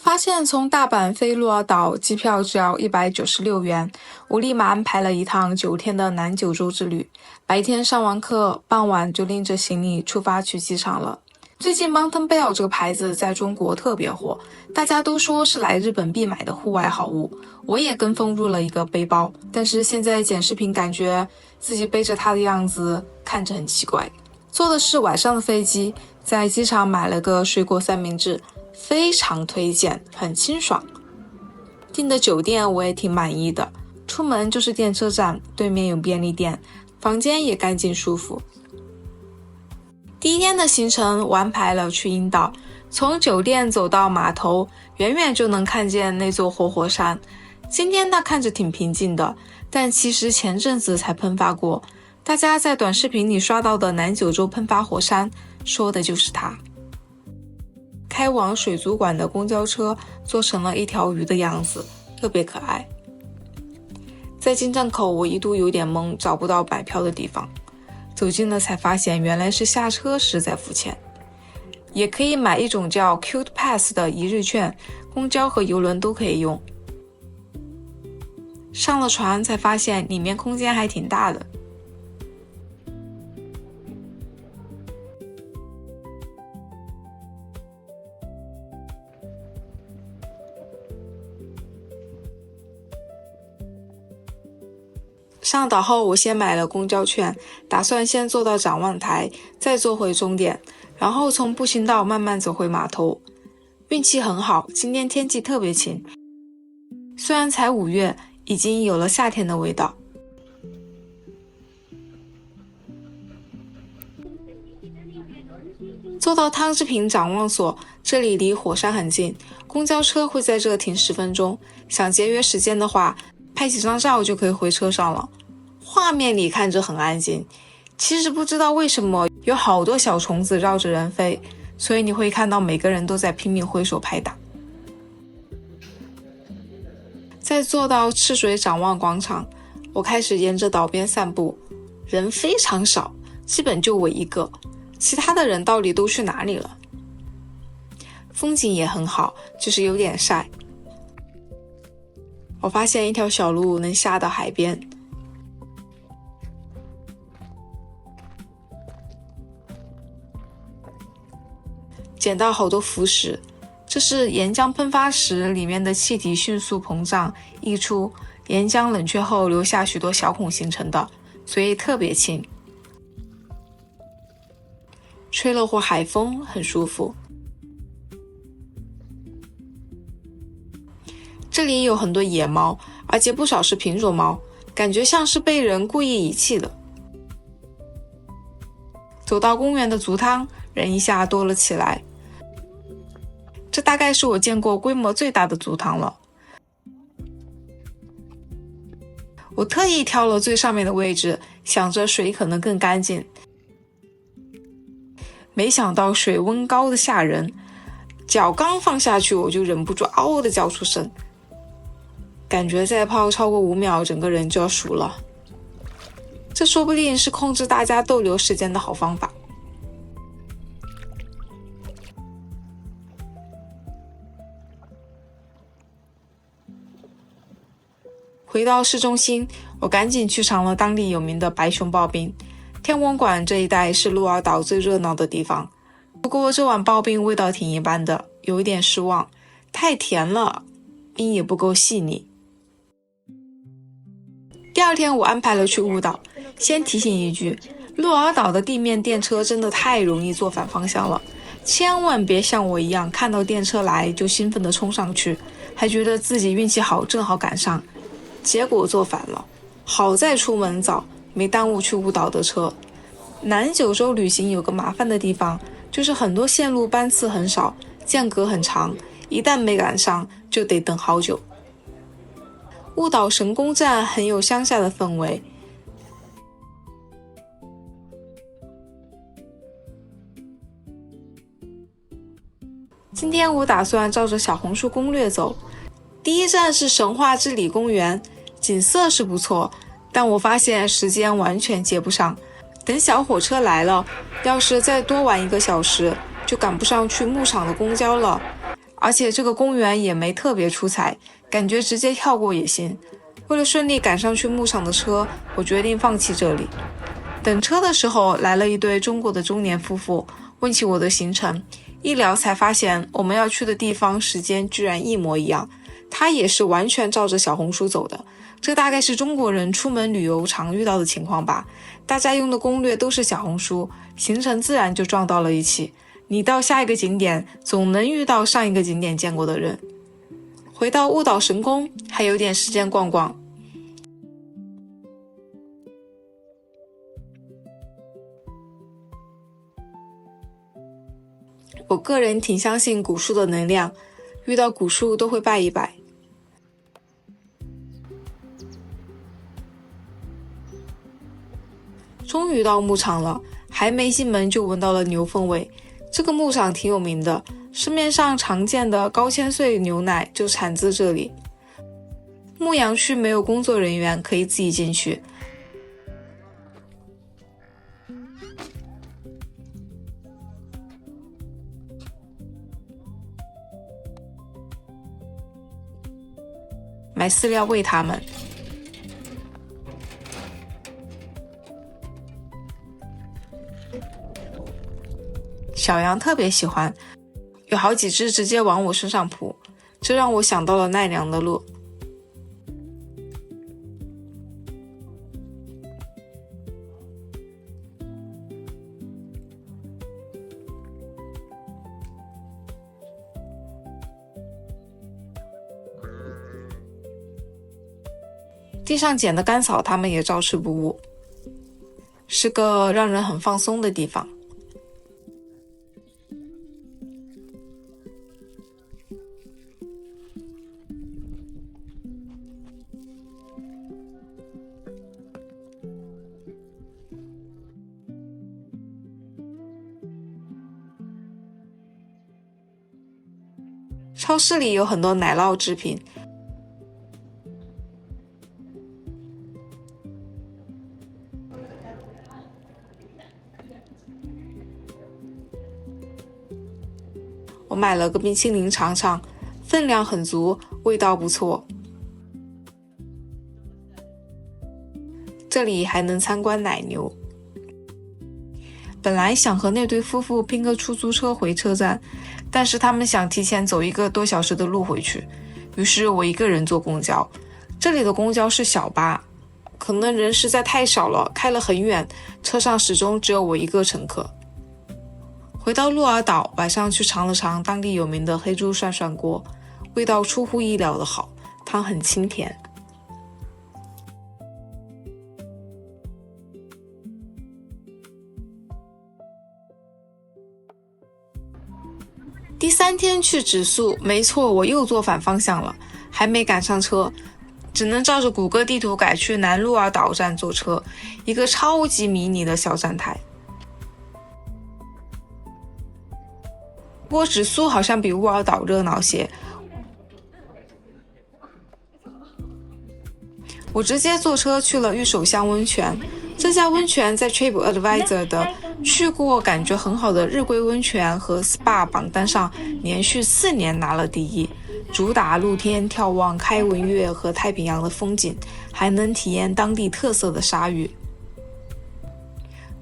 发现从大阪飞鹿儿岛机票只要196元，我立马安排了一趟9天的南九州之旅。白天上完课，傍晚就拎着行李出发去机场了。最近 Mountain Bell 这个牌子在中国特别火，大家都说是来日本必买的户外好物，我也跟风入了一个背包，但是现在剪视频感觉自己背着它的样子看着很奇怪。坐的是晚上的飞机，在机场买了个水果三明治，非常推荐，很清爽。订的酒店我也挺满意的，出门就是电车站，对面有便利店，房间也干净舒服。第一天的行程我安排了去樱岛，从酒店走到码头，远远就能看见那座活火山。今天它看着挺平静的，但其实前阵子才喷发过。大家在短视频里刷到的南九州喷发火山，说的就是它。开往水族馆的公交车做成了一条鱼的样子，特别可爱。在进站口我一度有点懵，找不到买票的地方，走近了才发现原来是下车时在付钱。也可以买一种叫 Cute Pass 的一日券，公交和邮轮都可以用。上了船才发现里面空间还挺大的。上岛后我先买了公交券，打算先坐到展望台，再坐回终点，然后从步行道慢慢走回码头。运气很好，今天天气特别晴，虽然才5月，已经有了夏天的味道。坐到汤之坪展望所，这里离火山很近，公交车会在这停10分钟，想节约时间的话，拍几张照就可以回车上了。画面里看着很安静，其实不知道为什么有好多小虫子绕着人飞，所以你会看到每个人都在拼命挥手拍打。再坐到赤水展望广场，我开始沿着岛边散步，人非常少，基本就我一个，其他的人到底都去哪里了？风景也很好，就是有点晒。我发现一条小路能下到海边，捡到好多浮石，这是岩浆喷发时里面的气体迅速膨胀溢出，岩浆冷却后留下许多小孔形成的，所以特别轻。吹了会海风，很舒服。这里有很多野猫，而且不少是品种猫，感觉像是被人故意遗弃的。走到公园的足汤，人一下多了起来。这大概是我见过规模最大的足汤了。我特意挑了最上面的位置，想着水可能更干净。没想到水温高的吓人，脚刚放下去我就忍不住嗷的叫出声，感觉再泡超过5秒整个人就要熟了。这说不定是控制大家逗留时间的好方法。回到市中心，我赶紧去尝了当地有名的白熊刨冰。天文馆这一带是鹿儿岛最热闹的地方，不过这碗刨冰味道挺一般的，有一点失望，太甜了，冰也不够细腻。第二天我安排了去雾岛，先提醒一句，鹿儿岛的地面电车真的太容易坐反方向了，千万别像我一样看到电车来就兴奋地冲上去，还觉得自己运气好正好赶上，结果坐反了。好在出门早，没耽误去雾岛的车。南九州旅行有个麻烦的地方，就是很多线路班次很少，间隔很长，一旦没赶上就得等好久。雾岛神宫站很有乡下的氛围，今天我打算照着小红书攻略走。第一站是神话之里公园，景色是不错，但我发现时间完全接不上，等小火车来了，要是再多晚1个小时就赶不上去牧场的公交了，而且这个公园也没特别出彩，感觉直接跳过也行。为了顺利赶上去牧场的车，我决定放弃这里。等车的时候，来了一对中国的中年夫妇，问起我的行程，一聊才发现我们要去的地方时间居然一模一样，他也是完全照着小红书走的。这大概是中国人出门旅游常遇到的情况吧，大家用的攻略都是小红书，行程自然就撞到了一起。你到下一个景点，总能遇到上一个景点见过的人。回到雾岛神宫，还有点时间逛逛。我个人挺相信古树的能量，遇到古树都会拜一拜。终于到牧场了，还没进门就闻到了牛粪味。这个牧场挺有名的，市面上常见的高千穗牛奶就产自这里。牧羊区没有工作人员，可以自己进去。买饲料喂它们。小羊特别喜欢，有好几只直接往我身上扑，这让我想到了奈良的鹿。地上捡的干草它们也照吃不误，是个让人很放松的地方。超市里有很多奶酪制品，我买了个冰淇淋尝尝，分量很足，味道不错。这里还能参观奶牛。本来想和那对夫妇拼个出租车回车站，但是他们想提前走1个多小时的路回去，于是我一个人坐公交。这里的公交是小巴，可能人实在太少了，开了很远，车上始终只有我一个乘客。回到鹿儿岛，晚上去尝了尝当地有名的黑猪涮涮锅，味道出乎意料的好，汤很清甜。第3天去植树，没错，我又坐反方向了，还没赶上车，只能照着谷歌地图改去南鹿儿岛站坐车，一个超级迷你的小站台。不过植树好像比鹿儿岛热闹些，我直接坐车去了玉手乡温泉。这家温泉在 TripAdvisor 的去过感觉很好的日归温泉和 SPA 榜单上连续4年拿了第1，主打露天眺望开文岳和太平洋的风景，还能体验当地特色的沙浴。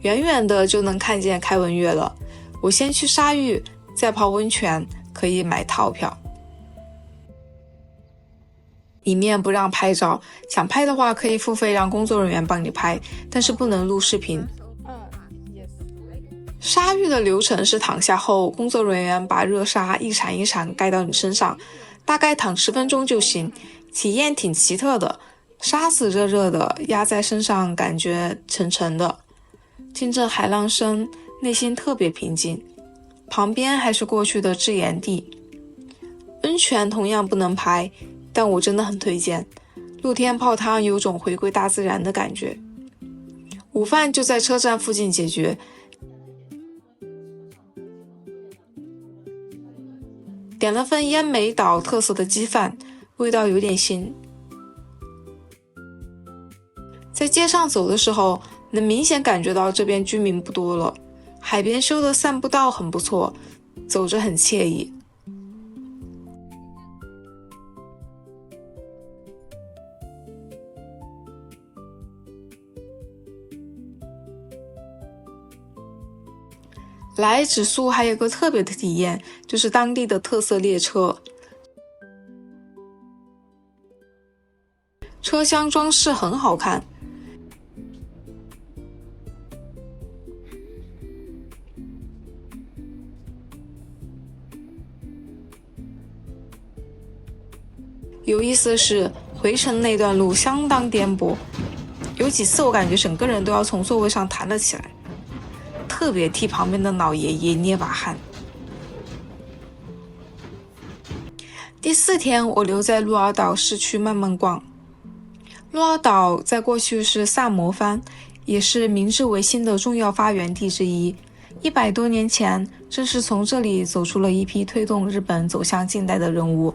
远远的就能看见开文岳了，我先去沙浴，再泡温泉，可以买套票。里面不让拍照，想拍的话可以付费让工作人员帮你拍，但是不能录视频。沙浴的流程是躺下后，工作人员把热沙一铲一铲盖到你身上，大概躺10分钟就行。体验挺奇特的，沙子热热的压在身上，感觉沉沉的，听着海浪声，内心特别平静。旁边还是过去的制盐地。温泉同样不能拍，但我真的很推荐，露天泡汤有种回归大自然的感觉。午饭就在车站附近解决，点了份烟梅岛特色的鸡饭，味道有点腥。在街上走的时候，能明显感觉到这边居民不多了，海边修的散步道很不错，走着很惬意。来指宿还有个特别的体验，就是当地的特色列车。车厢装饰很好看，有意思的是，回程那段路相当颠簸，有几次我感觉整个人都要从座位上弹了起来，特别替旁边的老爷爷捏把汗。第4天，我留在鹿儿岛市区慢慢逛。鹿儿岛在过去是萨摩藩，也是明治维新的重要发源地之一。100多年前，正是从这里走出了一批推动日本走向近代的人物，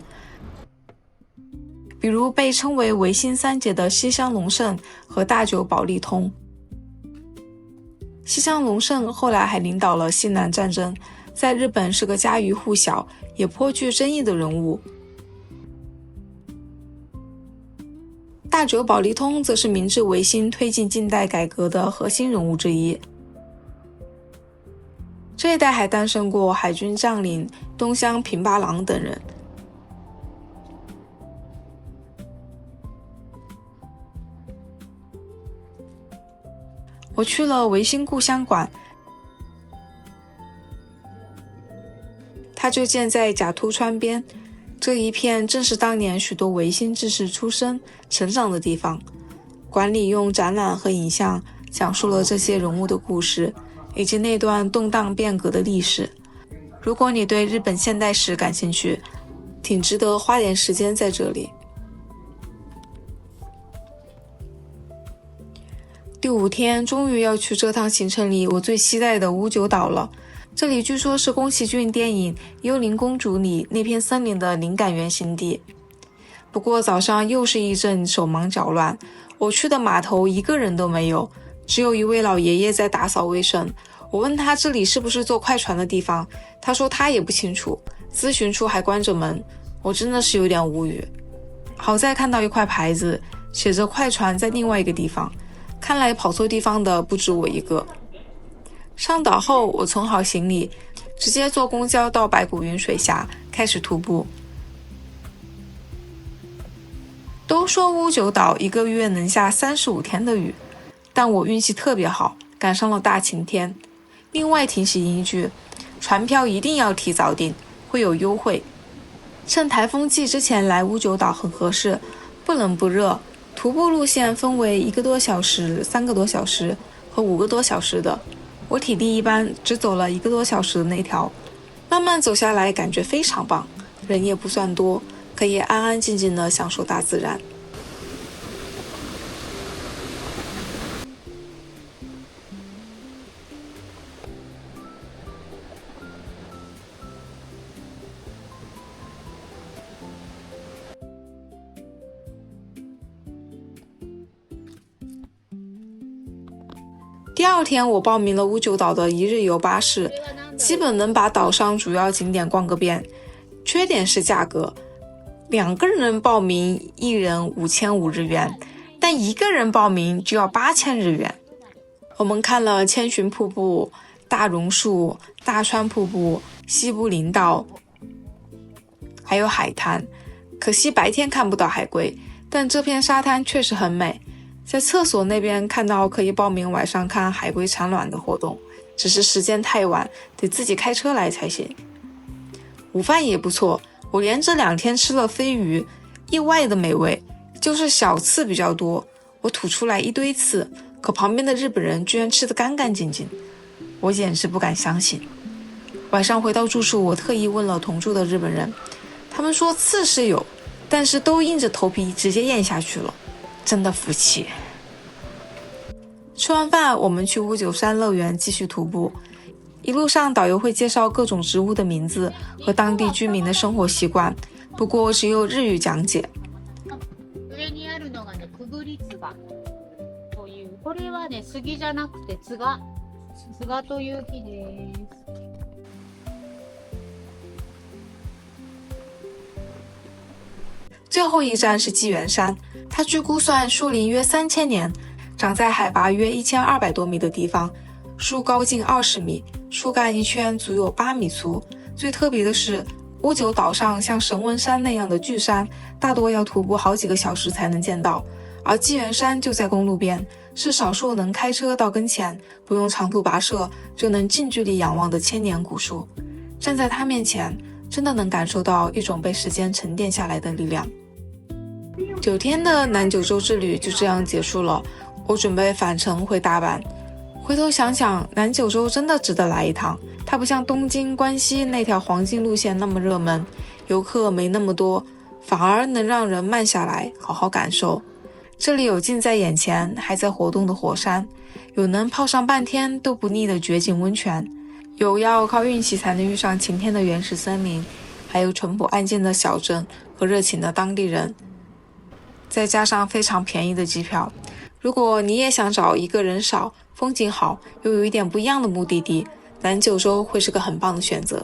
比如被称为维新3杰的西乡隆盛和大久保利通。西乡隆盛后来还领导了西南战争，在日本是个家喻户晓也颇具争议的人物。大久保利通则是明治维新推进近代改革的核心人物之一。这一代还诞生过海军将领东乡平八郎等人。我去了维新故乡馆，它就建在甲突川边，这一片正是当年许多维新志士出生、成长的地方。馆里用展览和影像讲述了这些人物的故事，以及那段动荡变革的历史。如果你对日本现代史感兴趣，挺值得花点时间在这里。第5天，终于要去这趟行程里我最期待的屋久岛了。这里据说是宫崎骏电影《幽灵公主》里那片森林的灵感原型地。不过早上又是一阵手忙脚乱，我去的码头一个人都没有，只有一位老爷爷在打扫卫生。我问他这里是不是坐快船的地方，他说他也不清楚，咨询处还关着门。我真的是有点无语。好在看到一块牌子，写着快船在另外一个地方，看来跑错地方的不止我一个。上岛后，我存好行李，直接坐公交到白骨云水峡，开始徒步。都说屋久岛1个月能下35天的雨，但我运气特别好，赶上了大晴天。另外提醒一句，船票一定要提早订，会有优惠。趁台风季之前来屋久岛很合适，不冷不热。徒步路线分为1个多小时、3个多小时和5个多小时的，我体力一般，只走了1个多小时的那条。慢慢走下来，感觉非常棒，人也不算多，可以安安静静地享受大自然。第2天，我报名了屋久岛的1日游巴士，基本能把岛上主要景点逛个遍。缺点是价格，2个人报名1人5500日元，但1个人报名就要8000日元。我们看了千寻瀑布、大榕树、大川瀑布、西部林道，还有海滩。可惜白天看不到海龟，但这片沙滩确实很美。在厕所那边看到可以报名晚上看海龟产卵的活动，只是时间太晚，得自己开车来才行。午饭也不错，我连着2天吃了飞鱼，意外的美味，就是小刺比较多，我吐出来一堆刺，可旁边的日本人居然吃得干干净净，我简直不敢相信。晚上回到住处，我特意问了同住的日本人，他们说刺是有，但是都硬着头皮直接咽下去了，真的服气。吃完饭，我们去屋久山乐园继续徒步。一路上导游会介绍各种植物的名字和当地居民的生活习惯，不过只有日语讲解。上にあるのがね、くぐりつばという、これはね、杉じゃなくてつがという木です。最后一站是纪元山，它据估算树龄约3000年，长在海拔约1200多米的地方，树高近20米，树干一圈足有8米粗。最特别的是，乌九岛上像神文山那样的巨山，大多要徒步好几个小时才能见到，而纪元山就在公路边，是少数能开车到跟前，不用长途跋涉就能近距离仰望的千年古树。站在它面前，真的能感受到一种被时间沉淀下来的力量。9天的南九州之旅就这样结束了，我准备返程回大阪。回头想想，南九州真的值得来一趟。它不像东京、关西那条黄金路线那么热门，游客没那么多，反而能让人慢下来，好好感受。这里有近在眼前还在活动的火山，有能泡上半天都不腻的绝景温泉，有要靠运气才能遇上晴天的原始森林，还有淳朴安静的小镇和热情的当地人，再加上非常便宜的机票。如果你也想找一个人少、风景好又有一点不一样的目的地，南九州会是个很棒的选择。